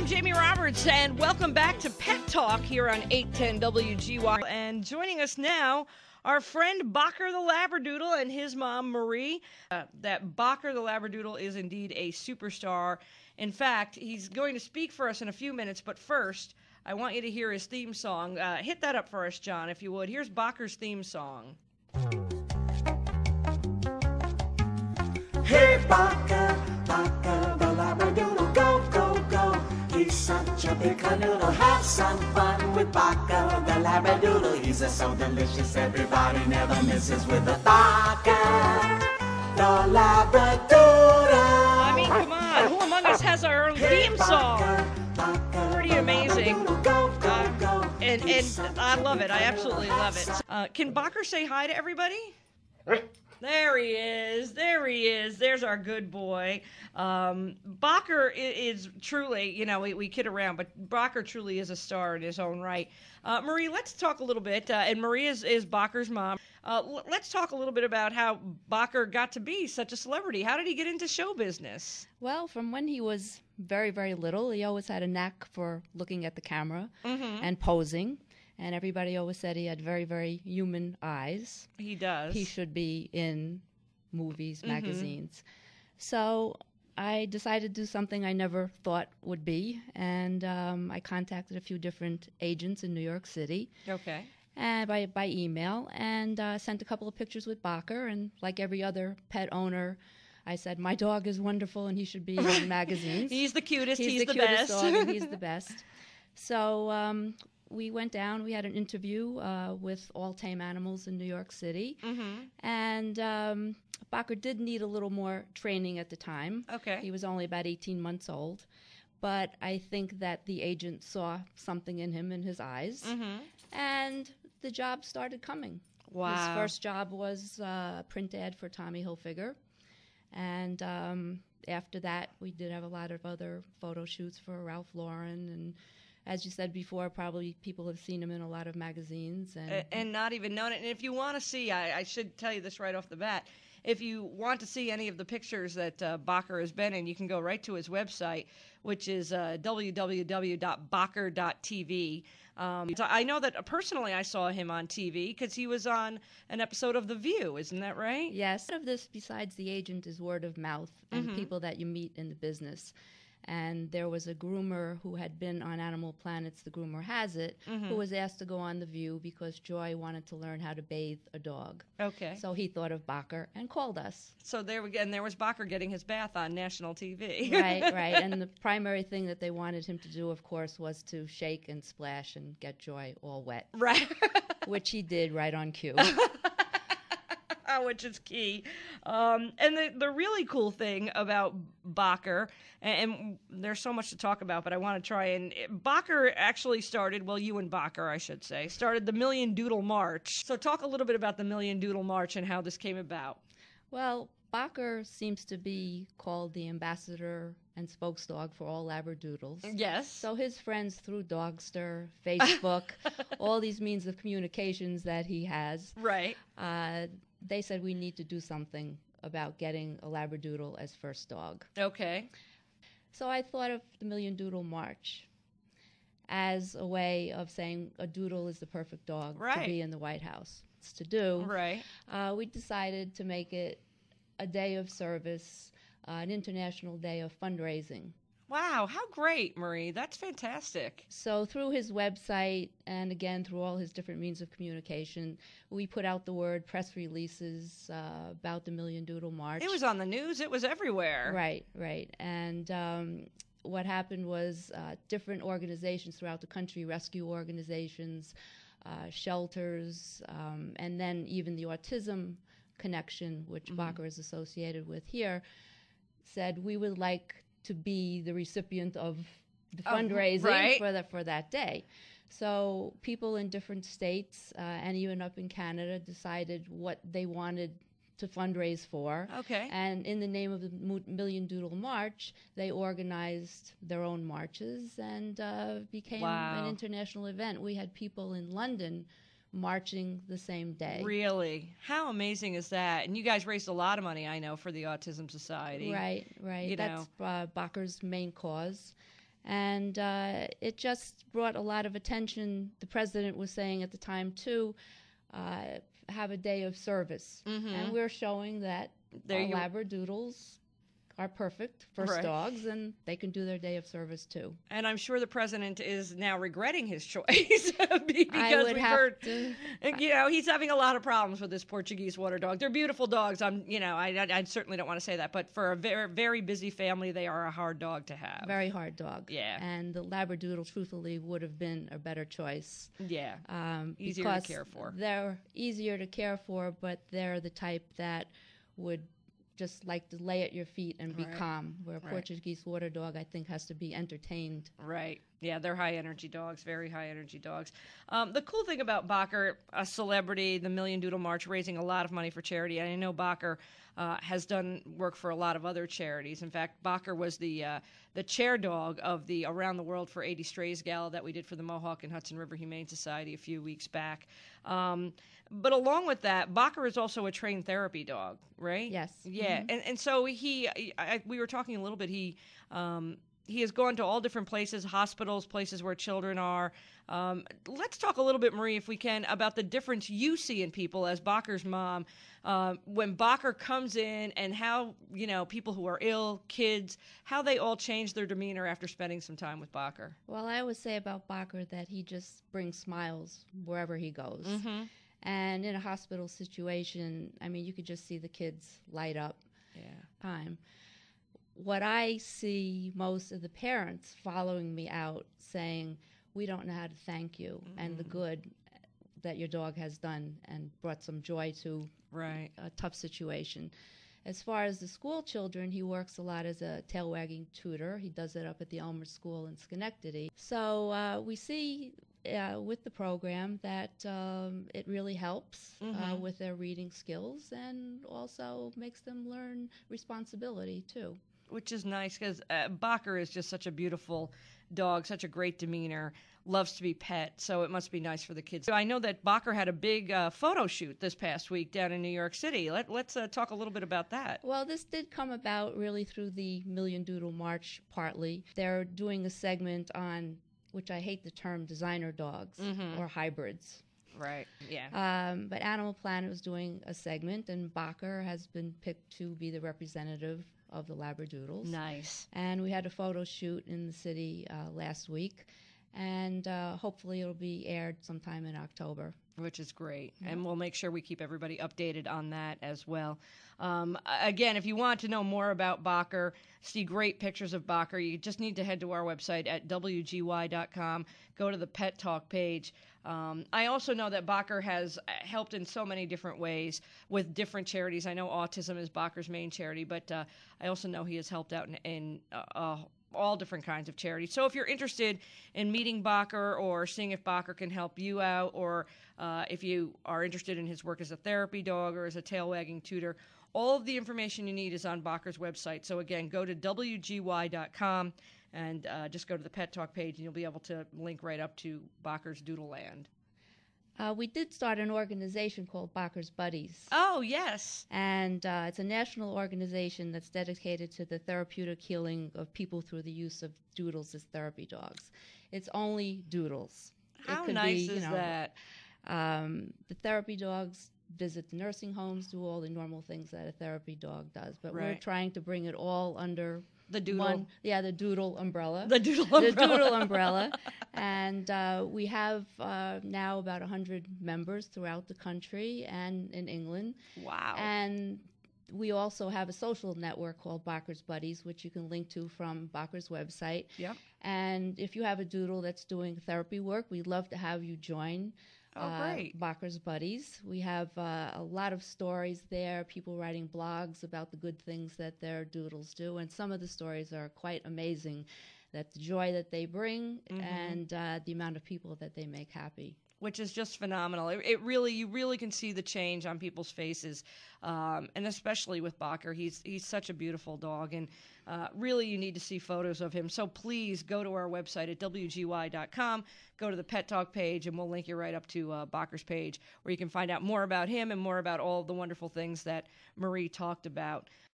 I'm Jaime Roberts, and welcome back to Pet Talk here on 810 WGY. And joining us now, our friend Bocker the Labradoodle and his mom, Marie. That Bocker the Labradoodle is indeed a superstar. In fact, he's going to speak for us in a few minutes, but first, I want you to hear his theme song. Hit that up for us, John, if you would. Here's Bocker's theme song. Hey, Bocker, Bocker the Labradoodle, go, go, go. He's such a big canoodle. Have some fun with Bocker the Labradoodle. He's so delicious, everybody never misses with a Bocker the Labradoodle. I mean, come on. Who among us has our own theme song? Pretty amazing. And I love it. I absolutely love it. Can Bocker say hi to everybody? There he is. There he is. There's our good boy. Bocker is truly, you know, we kid around, but Bocker truly is a star in his own right. Marie, let's talk a little bit, and Marie is Bocker's mom. Let's talk a little bit about how Bocker got to be such a celebrity. How did he get into show business? Well, from when he was very, very little, he always had a knack for looking at the camera and posing. And everybody always said he had very, very human eyes. He does. He should be in movies, magazines. So I decided to do something I never thought would be. And I contacted a few different agents in New York City. Okay. And by email, and sent a couple of pictures with Bocker. And like every other pet owner, I said, my dog is wonderful and he should be in magazines. He's the cutest. He's the cutest best. dog and he's the best. So we went down. We had an interview with all tame animals in New York City. And Bocker did need a little more training at the time. Okay. He was only about 18 months old. But I think that the agent saw something in him in his eyes. And the job started coming. Wow. His first job was a print ad for Tommy Hilfiger. And after that, we did have a lot of other photo shoots for Ralph Lauren. And as you said before, probably people have seen him in a lot of magazines. And not even known it. And if you want to see, I should tell you this right off the bat, if you want to see any of the pictures that Bocker has been in, you can go right to his website, which is www.bocker.tv. So I know that personally I saw him on TV because he was on an episode of The View. Isn't that right? Yes. Part of this, besides the agent, is word of mouth and people that you meet in the business. And there was a groomer who had been on Animal Planet's The Groomer Has It, who was asked to go on The View because Joy wanted to learn how to bathe a dog. Okay. So he thought of Bocker and called us. So there we go. And there was Bocker getting his bath on national TV. Right. And the primary thing that they wanted him to do, of course, was to shake and splash and get Joy all wet. Right. Which he did right on cue. Which is key. And the really cool thing about Bocker, and there's so much to talk about, but I want to try and... Bocker actually started, well, you and Bocker, I should say, started the Million Doodle March. So talk a little bit about the Million Doodle March and how this came about. Well, Bocker seems to be called the ambassador and spokesdog for all Labradoodles. Yes. So his friends through Dogster, Facebook, all these means of communications that he has. Right. They said we need to do something about getting a Labradoodle as first dog. Okay. So I thought of the Million Doodle March as a way of saying a doodle is the perfect dog to be in the White House. It's to do. Right. We decided to make it a day of service, an international day of fundraising. Wow, how great, Marie. That's fantastic. So through his website and, again, through all his different means of communication, we put out the word, press releases about the Million Doodle March. It was on the news. It was everywhere. Right. And what happened was different organizations throughout the country, rescue organizations, shelters, and then even the Autism Connection, which Bocker is associated with here, said we would like to be the recipient of the fundraising for that day. So people in different states and even up in Canada decided what they wanted to fundraise for. Okay. And in the name of the Million Doodle March, they organized their own marches and became an international event. We had people in London marching the same day. Really? How amazing is that? And you guys raised a lot of money, I know, for the Autism Society. Right. That's Bocker's main cause. And it just brought a lot of attention. The president was saying at the time, too, have a day of service. And we're showing that our Labradoodles are perfect for dogs, and they can do their day of service too. And I'm sure the president is now regretting his choice because we've heard, he's having a lot of problems with this Portuguese water dog. They're beautiful dogs. I certainly don't want to say that, but for a very, very busy family, they are a hard dog to have. Very hard dog. Yeah. And the Labradoodle, truthfully, would have been a better choice. Yeah. Easier to care for. They're easier to care for, but they're the type that would just like to lay at your feet and be calm, where a Portuguese water dog, I think, has to be entertained. Right. Yeah, they're high-energy dogs, very high-energy dogs. The cool thing about Bacher, a celebrity, the Million Doodle March, raising a lot of money for charity, and I know Bacher has done work for a lot of other charities. In fact, Bacher was the chair dog of the Around the World for 80 Strays Gala that we did for the Mohawk and Hudson River Humane Society a few weeks back. But along with that, Bacher is also a trained therapy dog, right? Yes. Yeah, and so we were talking a little bit, he has gone to all different places, hospitals, places where children are. Let's talk a little bit, Marie, if we can, about the difference you see in people as Bacher's mom when Bacher comes in, and how, people who are ill, kids, how they all change their demeanor after spending some time with Bacher. Well, I always say about Bacher that he just brings smiles wherever he goes. And in a hospital situation, you could just see the kids light up. Time. What I see most of the parents following me out saying, we don't know how to thank you, and the good that your dog has done and brought some joy to a tough situation. As far as the school children, he works a lot as a tail-wagging tutor. He does it up at the Elmer School in Schenectady. So we see with the program that it really helps with their reading skills, and also makes them learn responsibility, too. Which is nice, because Bacher is just such a beautiful dog, such a great demeanor, loves to be pet, so it must be nice for the kids. I know that Bacher had a big photo shoot this past week down in New York City. Let's talk a little bit about that. Well, this did come about really through the Million Doodle March, partly. They're doing a segment on, which I hate the term, designer dogs or hybrids. Right, yeah. But Animal Planet was doing a segment, and Bacher has been picked to be the representative of the Labradoodles. Nice. And we had a photo shoot in the city last week, and hopefully it'll be aired sometime in October. Which is great. Yeah. And we'll make sure we keep everybody updated on that as well. Again, if you want to know more about Bacher, see great pictures of Bacher, you just need to head to our website at WGY.com, go to the Pet Talk page. I also know that Bacher has helped in so many different ways with different charities. I know autism is Bacher's main charity, but I also know he has helped out in all different kinds of charities. So if you're interested in meeting Bacher or seeing if Bacher can help you out, or if you are interested in his work as a therapy dog or as a tail-wagging tutor, all of the information you need is on Bacher's website. So again, go to WGY.com and just go to the Pet Talk page, and you'll be able to link right up to Bacher's Doodle Land. We did start an organization called Bacher's Buddies. Oh, yes. And it's a national organization that's dedicated to the therapeutic healing of people through the use of doodles as therapy dogs. It's only doodles. How nice is that? The therapy dogs visit the nursing homes, do all the normal things that a therapy dog does. But we're trying to bring it all under the doodle. The doodle umbrella. The doodle umbrella. The doodle umbrella. And we have now about 100 members throughout the country and in England. Wow. And we also have a social network called Bacher's Buddies, which you can link to from Bacher's website. Yep. And if you have a doodle that's doing therapy work, we'd love to have you join. Great. Bacher's Buddies. We have a lot of stories there, people writing blogs about the good things that their doodles do, and some of the stories are quite amazing, that the joy that they bring and the amount of people that they make happy. Which is just phenomenal. You really can see the change on people's faces, and especially with Bacher. He's such a beautiful dog, and really you need to see photos of him. So please go to our website at WGY.com, go to the Pet Talk page, and we'll link you right up to Bacher's page, where you can find out more about him and more about all the wonderful things that Marie talked about.